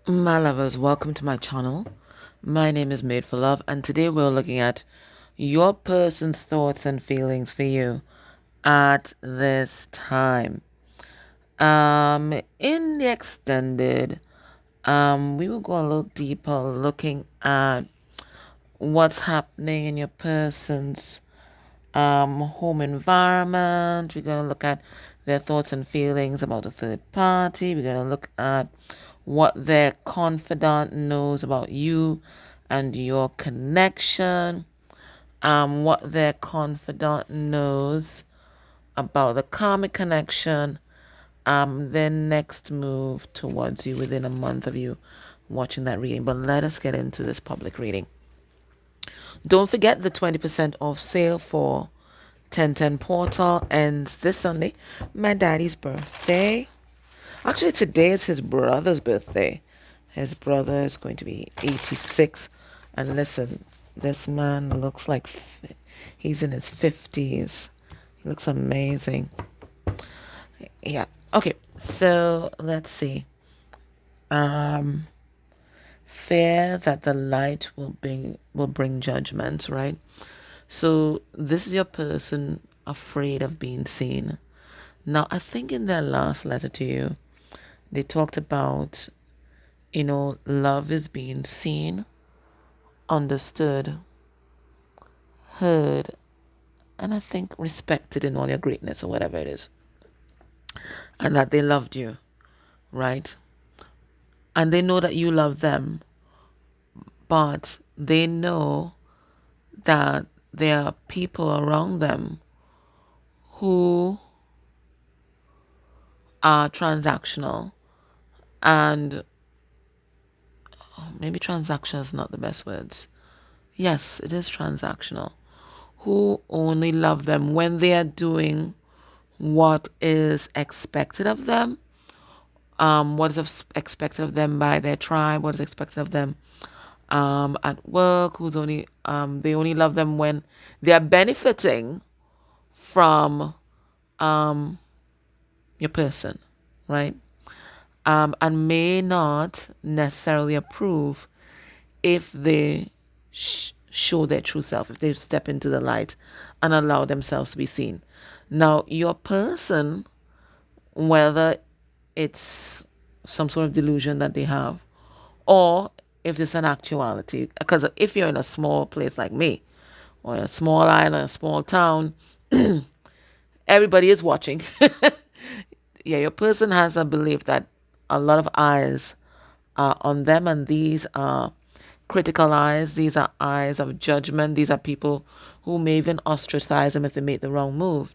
My lovers, welcome to my channel. My name is Made for Love, and today we're looking at your person's thoughts and feelings for you at this time. In the extended, we will go a little deeper looking at what's happening in your person's home environment. We're going to look at their thoughts and feelings about a third party. We're going to look at what their confidant knows about you and your connection. What their confidant knows about the karmic connection. Their next move towards you within a month of you watching that reading. But let us get into this public reading. Don't forget the 20% off sale for 1010 Portal ends this Sunday. My daddy's birthday. Actually, today is his brother's birthday. His brother is going to be 86. And listen, this man looks like he's in his 50s. He looks amazing. Yeah. Okay, so let's see. Fear that the light will bring judgment, right? So this is your person afraid of being seen. Now, I think in their last letter to you, they talked about, love is being seen, understood, heard, and I think respected in all your greatness or whatever it is. And that they loved you, right? And they know that you love them, but they know that there are people around them who are transactional, and maybe transactional is not the best words. Yes, it is transactional. Who only love them when they are doing what is expected of them, what is expected of them by their tribe, what is expected of them at work, they only love them when they are benefiting from your person, right? And may not necessarily approve if they show their true self, if they step into the light and allow themselves to be seen. Now, your person, whether it's some sort of delusion that they have, or if it's an actuality, because if you're in a small place like me, or in a small island, a small town, everybody is watching. Yeah, your person has a belief that a lot of eyes are on them, and these are critical eyes. These are eyes of judgment. These are people who may even ostracize them if they make the wrong move.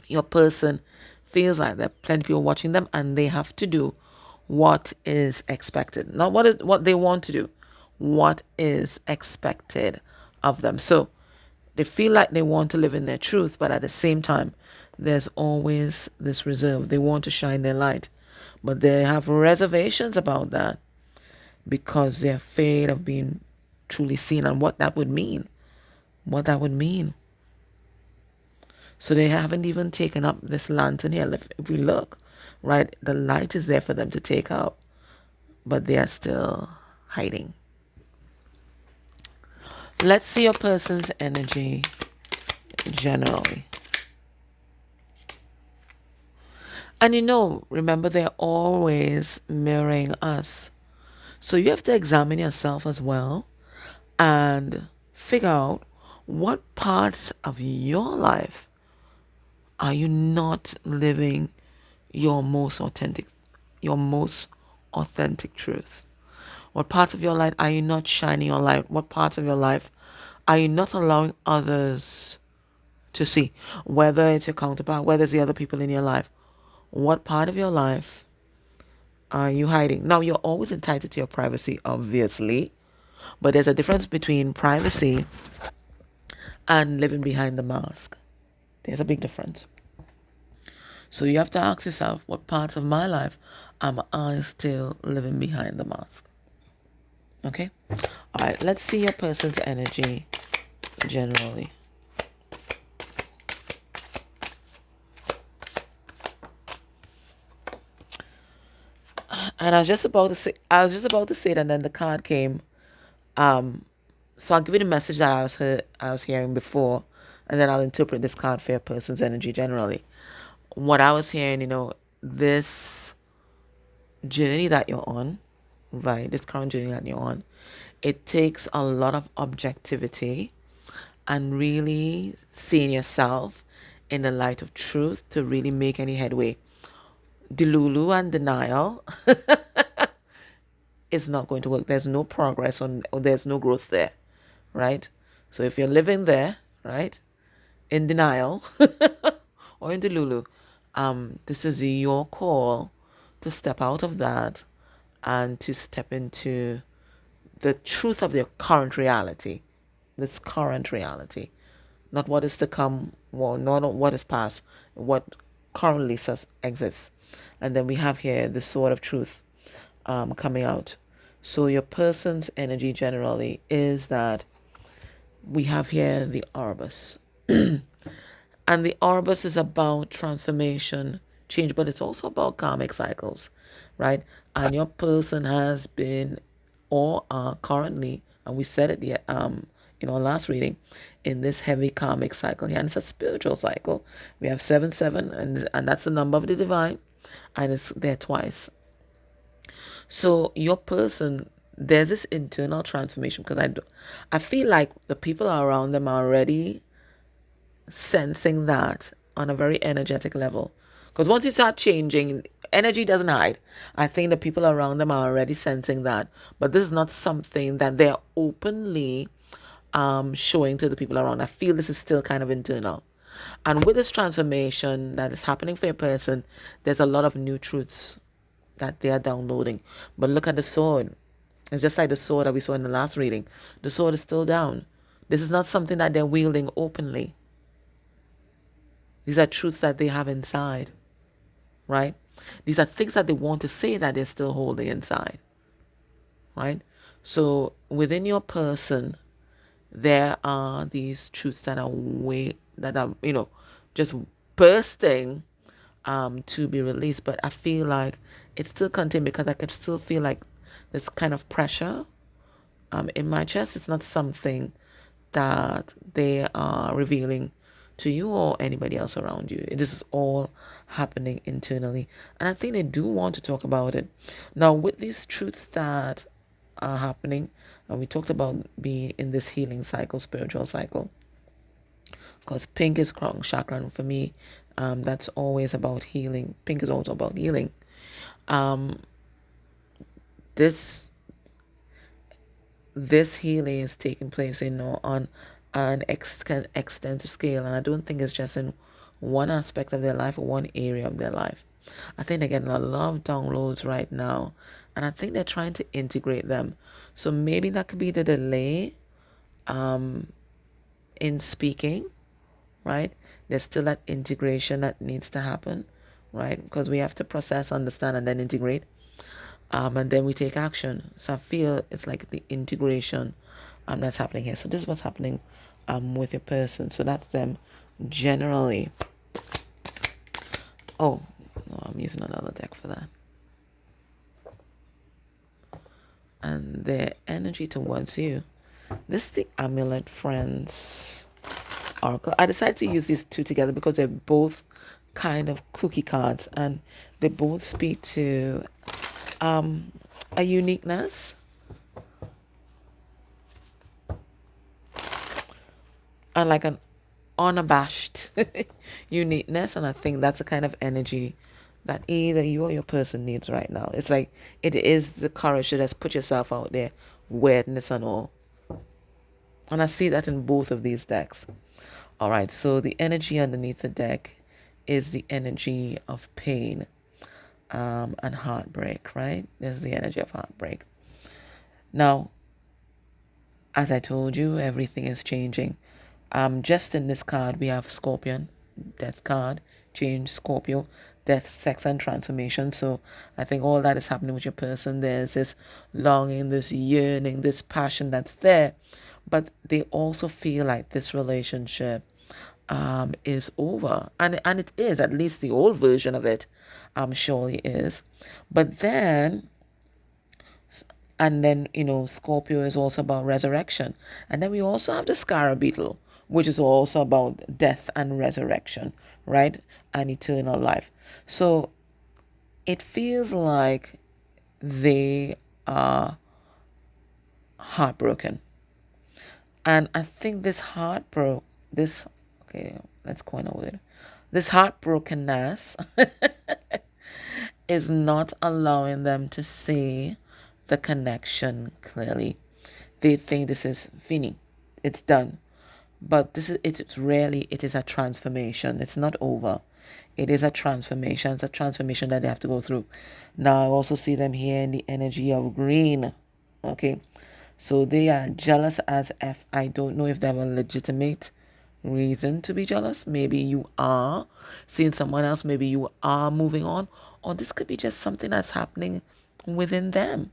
Your person feels like there are plenty of people watching them, and they have to do what is expected, not what they want to do, what is expected of them. So they feel like they want to live in their truth, but at the same time, there's always this reserve. They want to shine their light, but they have reservations about that because they're afraid of being truly seen and what that would mean. What that would mean. So they haven't even taken up this lantern here. If we look, right, the light is there for them to take up, but they are still hiding. Let's see your person's energy generally. And remember, they're always mirroring us. So you have to examine yourself as well and figure out what parts of your life are you not living your most authentic truth? What parts of your life are you not shining your light? What parts of your life are you not allowing others to see? Whether it's your counterpart, whether it's the other people in your life. What part of your life are you hiding? Now, you're always entitled to your privacy, obviously, but there's a difference between privacy and living behind the mask. There's a big difference. So you have to ask yourself, what parts of my life am I still living behind the mask? Okay? All right, let's see your person's energy generally. And I was just about to say it, and then the card came. So I'll give you the message that I was hearing before, and then I'll interpret this card for your person's energy generally. What I was hearing, this journey that you're on, right? This current journey that you're on, it takes a lot of objectivity and really seeing yourself in the light of truth to really make any headway. Delulu and denial is not going to work. There's no progress or there's no growth there, right? So if you're living there, right, in denial or in Delulu, this is your call to step out of that and to step into the truth of your current reality, this current reality, not what is to come, well, not what is past, what currently exists. And then we have here the sword of truth coming out. So your person's energy generally is that we have here the Orbis. And the Orbis is about transformation, change, but it's also about karmic cycles, right? And your person has been or are currently, and we said it in our last reading, in this heavy karmic cycle here. And it's a spiritual cycle. We have 7-7, and that's the number of the divine, and it's there twice. So your person, there's this internal transformation because I feel like the people around them are already sensing that on a very energetic level. Because once you start changing, energy doesn't hide. I think the people around them are already sensing that. But this is not something that they're openly showing to the people around. I feel this is still kind of internal. And with this transformation that is happening for a person, there's a lot of new truths that they are downloading. But look at the sword. It's just like the sword that we saw in the last reading. The sword is still down. This is not something that they're wielding openly. These are truths that they have inside, right? These are things that they want to say that they're still holding inside, right? So within your person, there are these truths that are just bursting to be released. But I feel like it's still contained because I could still feel like this kind of pressure in my chest. It's not something that they are revealing to you or anybody else around you. This is all happening internally. And I think they do want to talk about it. Now, with these truths that are happening, and we talked about being in this healing cycle, spiritual cycle, because pink is crown chakra, and for me, that's always about healing. Pink is also about healing. This healing is taking place, on an extensive scale, and I don't think it's just in one aspect of their life or one area of their life. I think they're getting a lot of downloads right now, and I think they're trying to integrate them. So maybe that could be the delay in speaking, right? There's still that integration that needs to happen, right? Because we have to process, understand, and then integrate. And then we take action. So I feel it's like the integration that's happening here. So this is what's happening with your person. So that's them generally. Oh, no, I'm using another deck for that. And their energy towards you. This is the Amulet Friends Oracle. I decided to use these two together because they're both kind of cookie cards, and they both speak to a uniqueness and like an unabashed uniqueness. And I think that's the kind of energy that either you or your person needs right now. It's like it is the courage to just put yourself out there, weirdness and all. And I see that in both of these decks. All right, so the energy underneath the deck is the energy of pain and heartbreak, right? This is the energy of heartbreak. Now, as I told you, everything is changing. Just in this card, we have Scorpion, Death card, change, Scorpio, death, sex, and transformation. So I think all that is happening with your person. There's this longing, this yearning, this passion that's there. But they also feel like this relationship is over. And it is, at least the old version of it surely is. But then And then, Scorpio is also about resurrection. And then we also have the Scarab Beetle, which is also about death and resurrection, right? And eternal life. So it feels like they are heartbroken. And I think okay, let's coin a word. This heartbrokenness is not allowing them to see the connection clearly. They think this is fini, it's done. But it is a transformation. It's not over. It is a transformation. It's a transformation that they have to go through. Now I also see them here in the energy of green. Okay. So they are jealous as if, I don't know if they have a legitimate reason to be jealous. Maybe you are seeing someone else, maybe you are moving on, or this could be just something that's happening within them,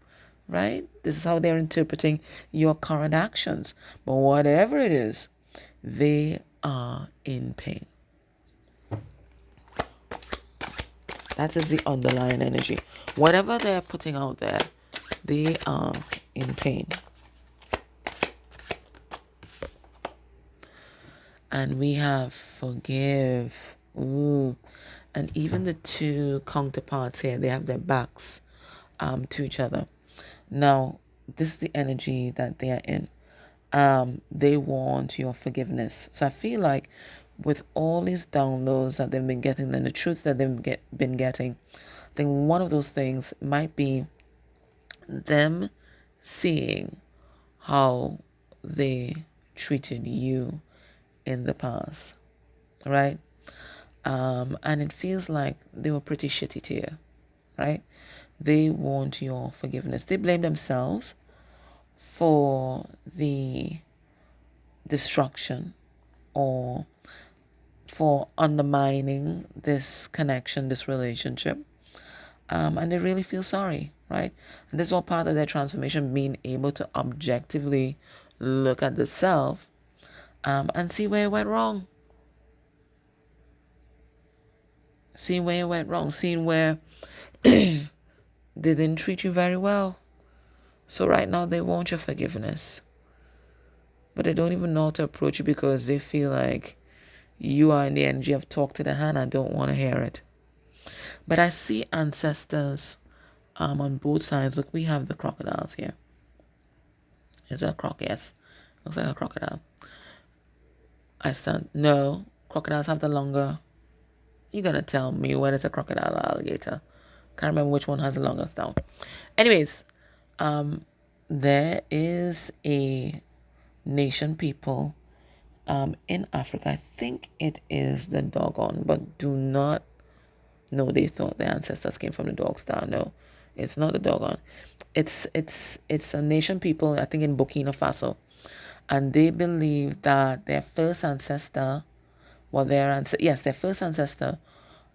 right? This is how they're interpreting your current actions. But whatever it is, they are in pain. That is the underlying energy. Whatever they're putting out there, they are in pain. And we have forgive. Ooh. And even the two counterparts here, they have their backs to each other. Now, this is the energy that they are in. They want your forgiveness. So I feel like with all these downloads that they've been getting and the truths that they've been getting, I think one of those things might be them seeing how they treated you in the past, right? And it feels like they were pretty shitty to you, right? They want your forgiveness. They blame themselves for the destruction or for undermining this connection, this relationship. And they really feel sorry, right? And this is all part of their transformation, being able to objectively look at the self and see where it went wrong. Seeing where it went wrong, seeing where they didn't treat you very well. So right now they want your forgiveness. But they don't even know how to approach you because they feel like you are in the energy of talk to the hand. I don't want to hear it. But I see ancestors on both sides. Look, we have the crocodiles here. Is that a croc? Yes. Looks like a crocodile. No, crocodiles have the longer. You're going to tell me whether it's a crocodile or alligator. Can't remember which one has the longest down. Anyways, there is a nation people in Africa. I think it is the Dogon, but do not know they thought their ancestors came from the dog star. No, it's not the Dogon. It's a nation people, I think in Burkina Faso. And they believe that their first ancestor, their first ancestor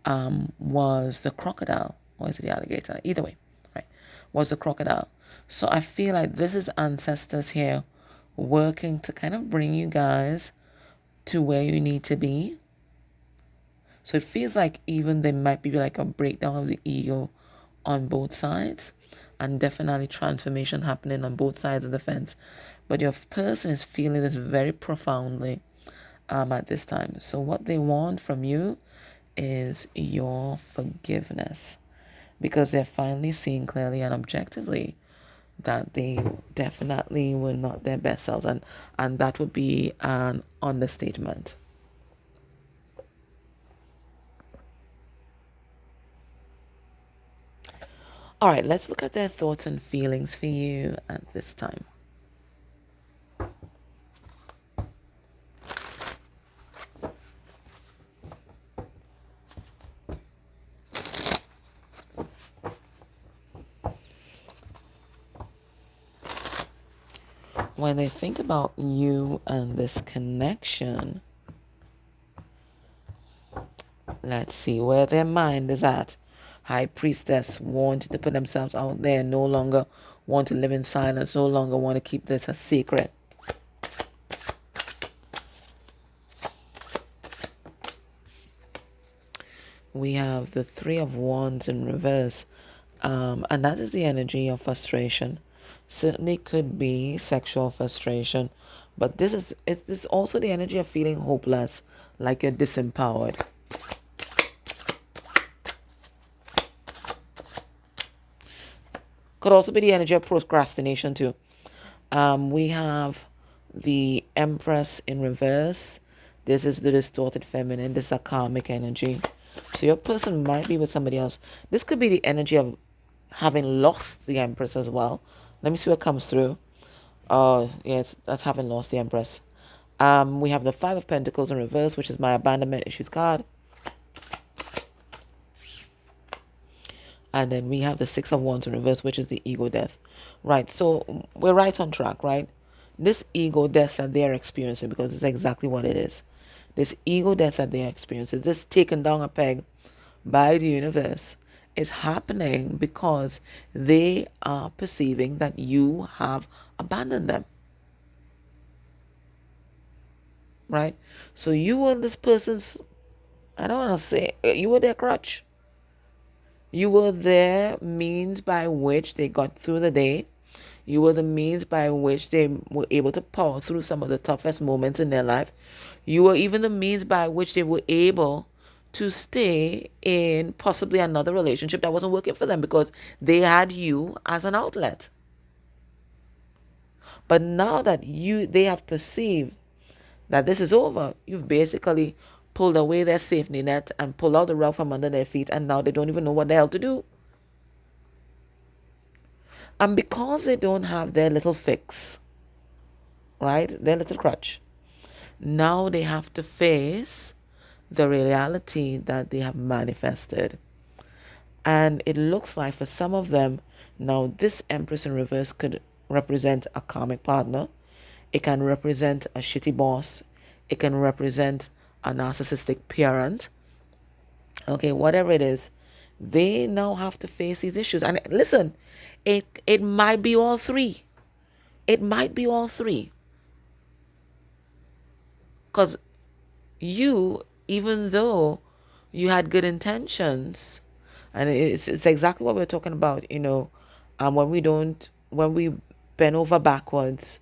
was the crocodile, or is it the alligator? Either way, right? Was the crocodile. So I feel like this is ancestors here working to kind of bring you guys to where you need to be. So it feels like even there might be like a breakdown of the ego on both sides, and definitely transformation happening on both sides of the fence. But your person is feeling this very profoundly at this time. So what they want from you is your forgiveness, because they're finally seeing clearly and objectively that they definitely were not their best selves, and that would be an understatement. All right, let's look at their thoughts and feelings for you at this time. When they think about you and this connection, let's see where their mind is at. High priestess wanted to put themselves out there, no longer want to live in silence, no longer want to keep this a secret. We have the Three of Wands in reverse, and that is the energy of frustration. Certainly could be sexual frustration, but this is also the energy of feeling hopeless, like you're disempowered. Could also be the energy of procrastination too. We have the Empress in reverse. This is the distorted feminine. This is a karmic energy. So your person might be with somebody else. This could be the energy of having lost the Empress as well. Let me see what comes through. Oh, yes, that's having lost the Empress. We have the Five of Pentacles in reverse, which is my abandonment issues card. And then we have the Six of Wands in reverse, which is the ego death. Right, so we're right on track, right? This ego death that they're experiencing, because it's exactly what it is. This ego death that they're experiencing, this taken down a peg by the universe, is happening because they are perceiving that you have abandoned them. Right? So you were this person's, I don't want to say, you were their crutch. You were their means by which they got through the day. You were the means by which they were able to power through some of the toughest moments in their life. You were even the means by which they were able to stay in possibly another relationship that wasn't working for them because they had you as an outlet. But now that they have perceived that this is over, you've basically pulled away their safety net and pulled out the rug from under their feet, and now they don't even know what the hell to do. And because they don't have their little fix, right, their little crutch, now they have to face the reality that they have manifested. And it looks like for some of them, now this Empress in reverse could represent a karmic partner. It can represent a shitty boss. It can represent a narcissistic parent. Okay, whatever it is, they now have to face these issues. And listen, it might be all three. It might be all three. Because you, even though you had good intentions, and it's exactly what we're talking about, when we bend over backwards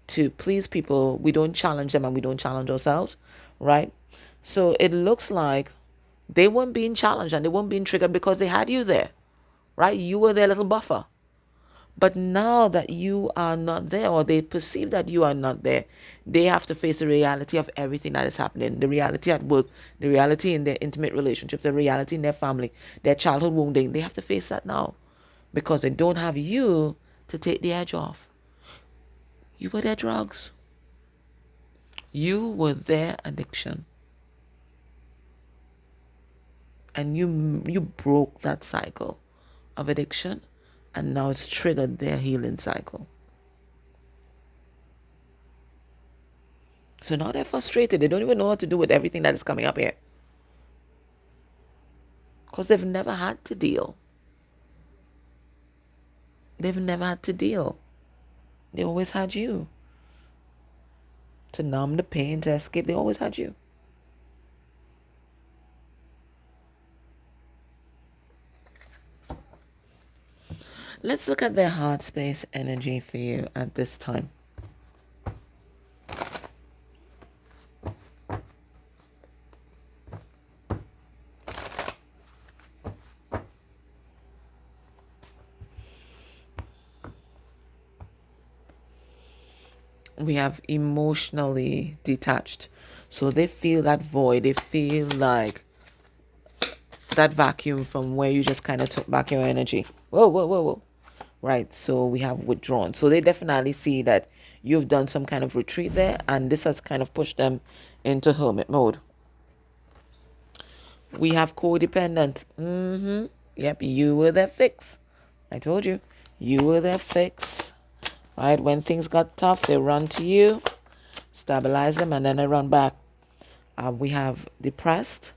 to please people, we don't challenge them and we don't challenge ourselves, right? So it looks like they weren't being challenged and they weren't being triggered because they had you there, right? You were their little buffer. But now that you are not there, or they perceive that you are not there, they have to face the reality of everything that is happening. The reality at work, the reality in their intimate relationships, the reality in their family, their childhood wounding. They have to face that now because they don't have you to take the edge off. You were their drugs. You were their addiction. And you broke that cycle of addiction, and now it's triggered their healing cycle. So now they're frustrated. They don't even know what to do with everything that is coming up here. Because they've never had to deal. They've never had to deal. They always had you. To numb the pain, to escape, they always had you. Let's look at their heart space energy for you at this time. We have emotionally detached. So they feel that void. They feel like that vacuum from where you just kind of took back your energy. Whoa, whoa, whoa, whoa. Right, so we have withdrawn. So they definitely see that you've done some kind of retreat there, and this has kind of pushed them into hermit mode. We have codependent. Yep, you were their fix. I told you. You were their fix. Right, when things got tough, they run to you, stabilize them, and then they run back. We have depressed.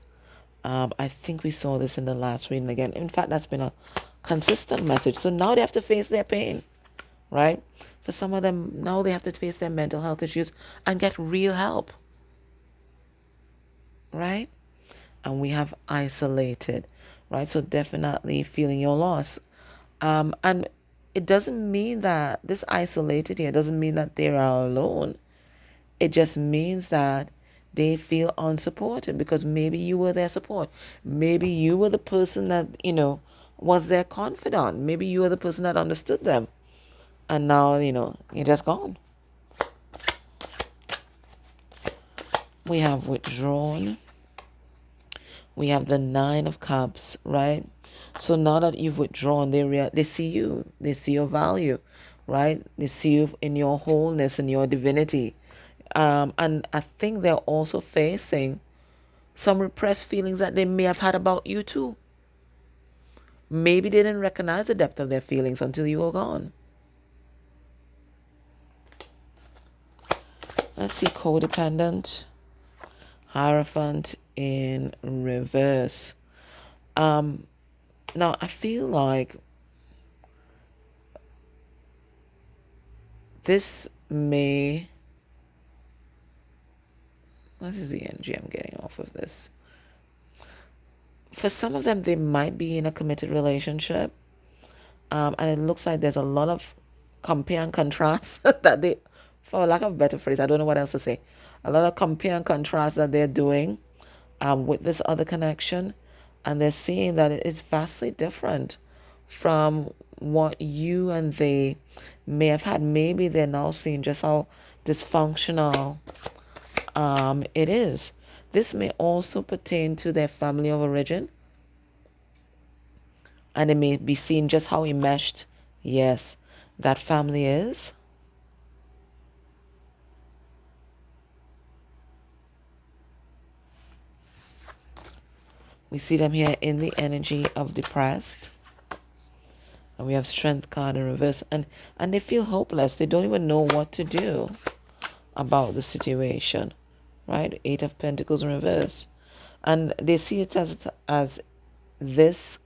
I think we saw this in the last reading again. In fact, that's been a consistent message. So now they have to face their pain, right? For some of them, now they have to face their mental health issues and get real help, right? And we have isolated, right? So definitely feeling your loss. And it doesn't mean that this isolated here doesn't mean that they are alone. It just means that they feel unsupported because maybe you were their support. Maybe you were the person that, was their confidant. Maybe you were the person that understood them. And now, you're just gone. We have withdrawn. We have the Nine of Cups, right? So now that you've withdrawn, they see you. They see your value, right? They see you in your wholeness and your divinity. And I think they're also facing some repressed feelings that they may have had about you too. Maybe they didn't recognize the depth of their feelings until you were gone. Let's see, codependent, Hierophant in reverse. Now I feel like this may... What is the energy I'm getting off of this? For some of them, they might be in a committed relationship. And it looks like there's a lot of compare and contrast that they, for lack of a better phrase, I don't know what else to say. A lot of compare and contrast that they're doing with this other connection. And they're seeing that it's vastly different from what you and they may have had. Maybe they're now seeing just how dysfunctional it is. This may also pertain to their family of origin. And they may be seeing just how enmeshed, yes, that family is. We see them here in the energy of depressed. And we have Strength card in reverse. And they feel hopeless. They don't even know what to do about the situation. Right? Eight of Pentacles in reverse. And they see it as this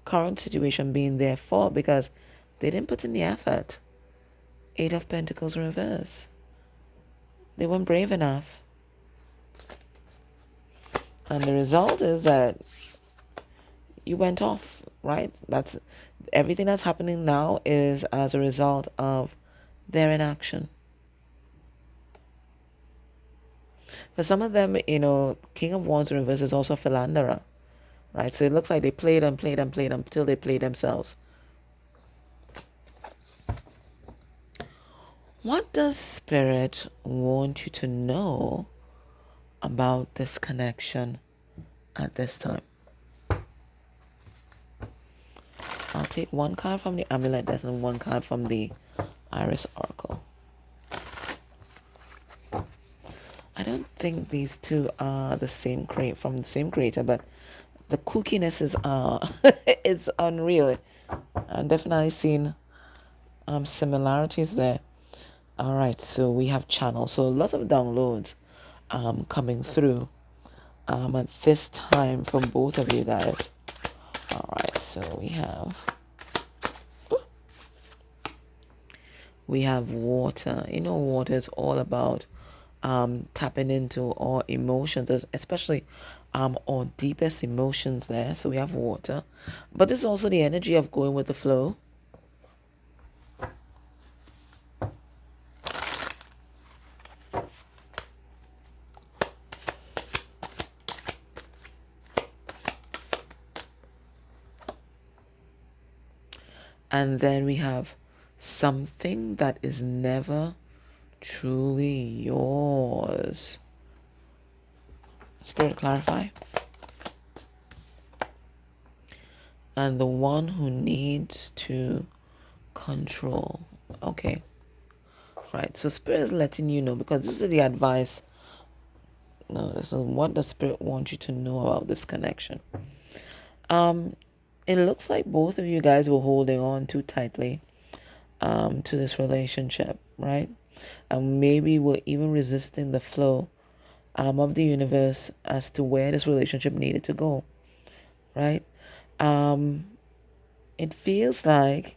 current situation being their fault because they didn't put in the effort. Eight of Pentacles in reverse. They weren't brave enough. And the result is that you went off, right? That's everything that's happening now is as a result of their inaction. For some of them, King of Wands in reverse is also a philanderer, right? So it looks like they played and played and played until they played themselves. What does Spirit want you to know about this connection at this time? I'll take one card from the Amulet Death and one card from the Iris Oracle. I don't think these two are the same from the same creator, but the kookiness is it's unreal. I'm definitely seeing similarities there. All right, so we have channels. So lots of downloads coming through at this time from both of you guys. All right, so we have water. Water is all about tapping into our emotions, especially our deepest emotions there. So we have water. But this is also the energy of going with the flow. And then we have something that is never truly yours. Spirit, clarify. And the one who needs to control. Okay. Right. So Spirit is letting you know, because this is the advice. No, this is what the Spirit wants you to know about this connection. It looks like both of you guys were holding on too tightly to this relationship, right? And maybe we're even resisting the flow of the universe as to where this relationship needed to go, right? It feels like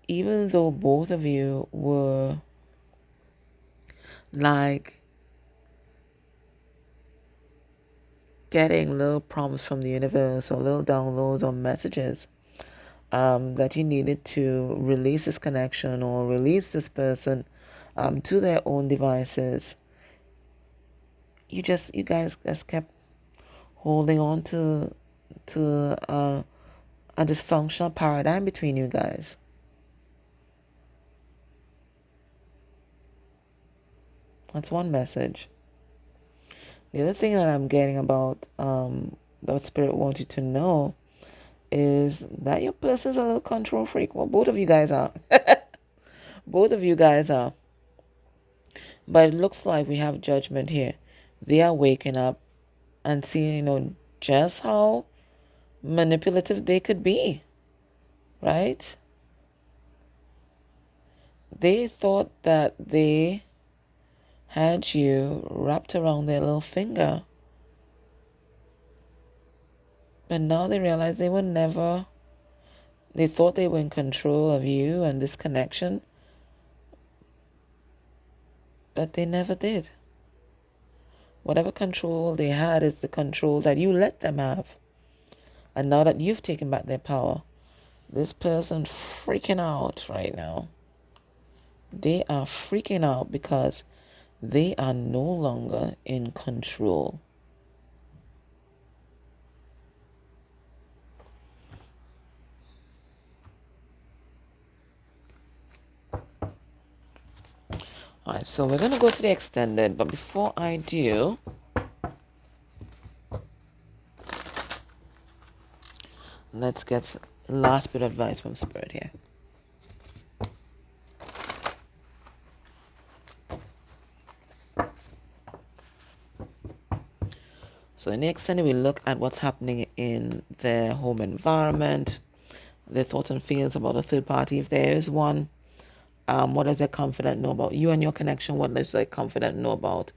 even though both of you were like getting little prompts from the universe or little downloads or messages that you needed to release this connection or release this person to their own devices. You guys just kept holding on to a dysfunctional paradigm between you guys. That's one message. The other thing that I'm getting about that Spirit wants you to know is that your person's a little control freak. Well, both of you guys are. Both of you guys are. But it looks like we have judgment here. They are waking up and seeing, just how manipulative they could be, right? They thought that they had you wrapped around their little finger. But now they realize they thought they were in control of you and this connection, but they never did. Whatever control they had is the control that you let them have. And now that you've taken back their power, this person freaking out right now. They are freaking out because they are no longer in control. Alright, so we're going to go to the extended, but before I do, let's get last bit of advice from Spirit here. So in the extended, we look at what's happening in their home environment, their thoughts and feelings about a third party, if there is one. What does their confidant know about you and your connection? What does their confidant know about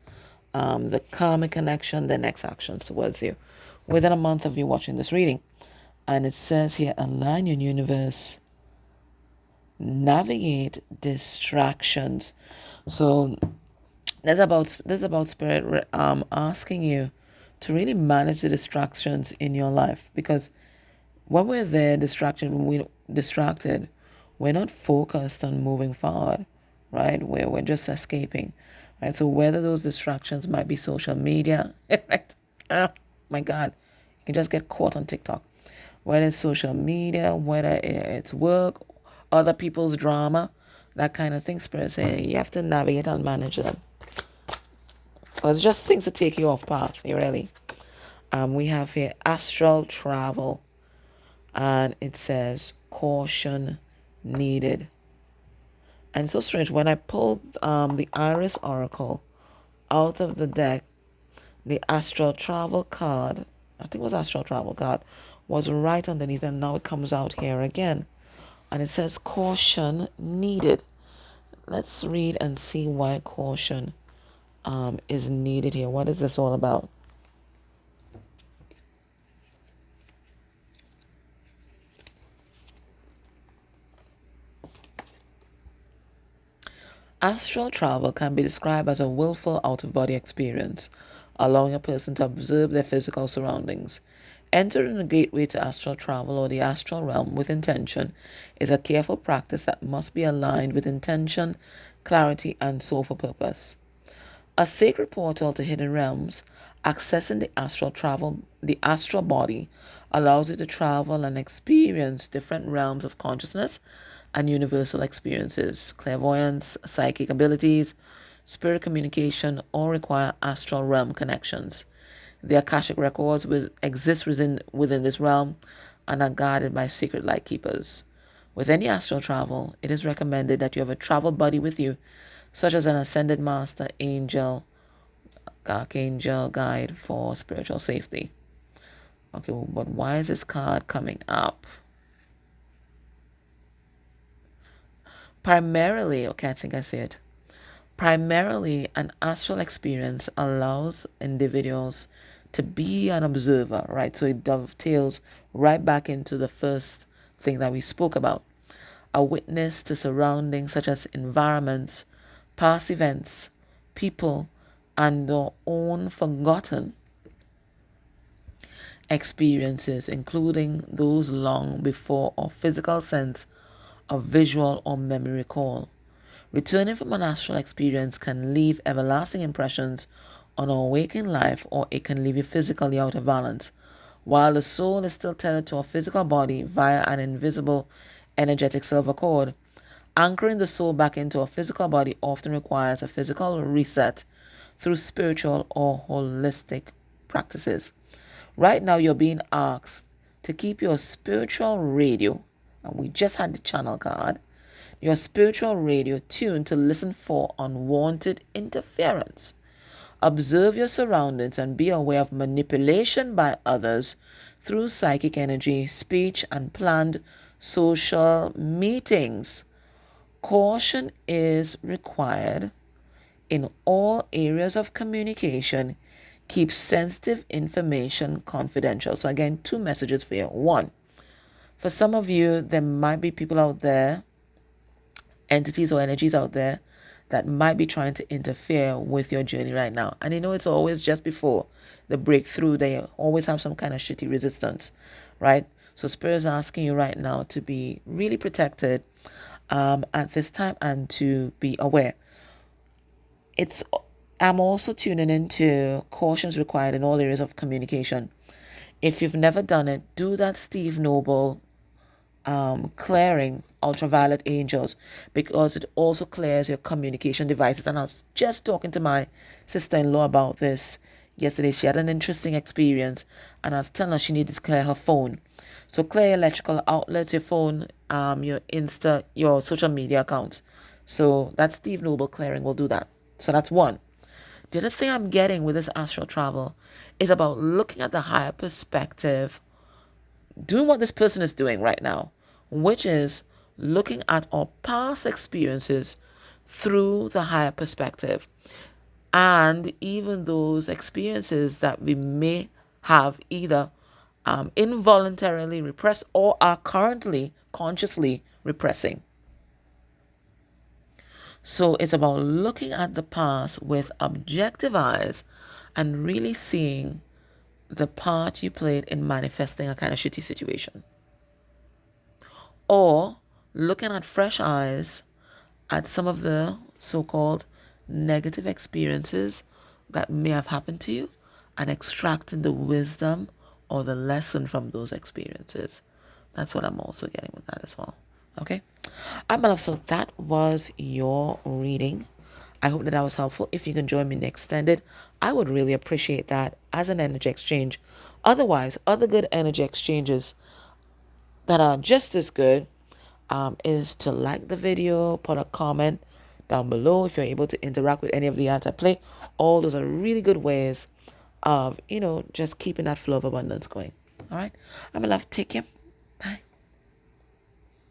the karmic connection, the next actions towards you within a month of you watching this reading? And it says here, align your universe, navigate distractions. So this is about Spirit asking you to really manage the distractions in your life, because when we're there distracted, we're not focused on moving forward, right? We're just escaping, right? So whether those distractions might be social media, right? Oh my God, you can just get caught on TikTok. Whether it's social media, whether it's work, other people's drama, that kind of thing, Spirit saying you have to navigate and manage them. Well, it's just things to take you off path, really. We have here astral travel, and it says caution needed. And so strange, when I pulled the Iris Oracle out of the deck, the astral travel card, I think it was astral travel card, was right underneath, and now it comes out here again. And it says caution needed. Let's read and see why caution is needed here. What is this all about? Astral travel can be described as a willful out-of-body experience, allowing a person to observe their physical surroundings. Entering the gateway to astral travel or the astral realm with intention is a careful practice that must be aligned with intention, clarity, and soulful purpose. A sacred portal to hidden realms, accessing the astral body allows you to travel and experience different realms of consciousness and universal experiences. Clairvoyance, psychic abilities, spirit communication all require astral realm connections. The Akashic records exist within this realm and are guarded by secret light keepers. With any astral travel, it is recommended that you have a travel buddy with you, such as an ascended master, angel, archangel, guide for spiritual safety. Okay, but why is this card coming up? Primarily, okay, I think I see it. Primarily, an astral experience allows individuals to be an observer, right? So it dovetails right back into the first thing that we spoke about. A witness to surroundings such as environments, past events, people, and our own forgotten experiences, including those long before our physical sense of visual or memory recall. Returning from an astral experience can leave everlasting impressions on our waking life, or it can leave you physically out of balance. While the soul is still tethered to a physical body via an invisible energetic silver cord, anchoring the soul back into a physical body often requires a physical reset through spiritual or holistic practices. Right now, you're being asked to keep your spiritual radio, and we just had the channel card, your spiritual radio tuned to listen for unwanted interference. Observe your surroundings and be aware of manipulation by others through psychic energy, speech, and planned social meetings. Caution is required in all areas of communication. Keep sensitive information confidential. So again, two messages for you. One, for some of you, there might be people out there, entities or energies out there that might be trying to interfere with your journey right now. And you know, it's always just before the breakthrough, they always have some kind of shitty resistance, right? So Spirit is asking you right now to be really protected at this time and to be aware. I'm also tuning into cautions required in all areas of communication. If you've never done it, do that Steve Noble clearing ultraviolet angels, because it also clears your communication devices. And I was just talking to my sister-in-law about this yesterday. She had an interesting experience, and I was telling her she needed to clear her phone. So clear your electrical outlets, your phone, your Insta, your social media accounts. So that Steve Noble clearing will do that. So that's one. The other thing I'm getting with this astral travel is about looking at the higher perspective, doing what this person is doing right now, which is looking at our past experiences through the higher perspective. And even those experiences that we may have either involuntarily repressed or are currently consciously repressing. So it's about looking at the past with objective eyes and really seeing the part you played in manifesting a kind of shitty situation. Or looking at fresh eyes at some of the so-called negative experiences that may have happened to you and extracting the wisdom or the lesson from those experiences. That's what I'm also getting with that as well. Okay? My love, so that was your reading. I hope that was helpful. If you can join me in the extended, I would really appreciate that as an energy exchange. Otherwise, other good energy exchanges that are just as good is to like the video, put a comment down below if you're able to interact with any of the ads I play. All those are really good ways of, just keeping that flow of abundance going. All right? My love, take care.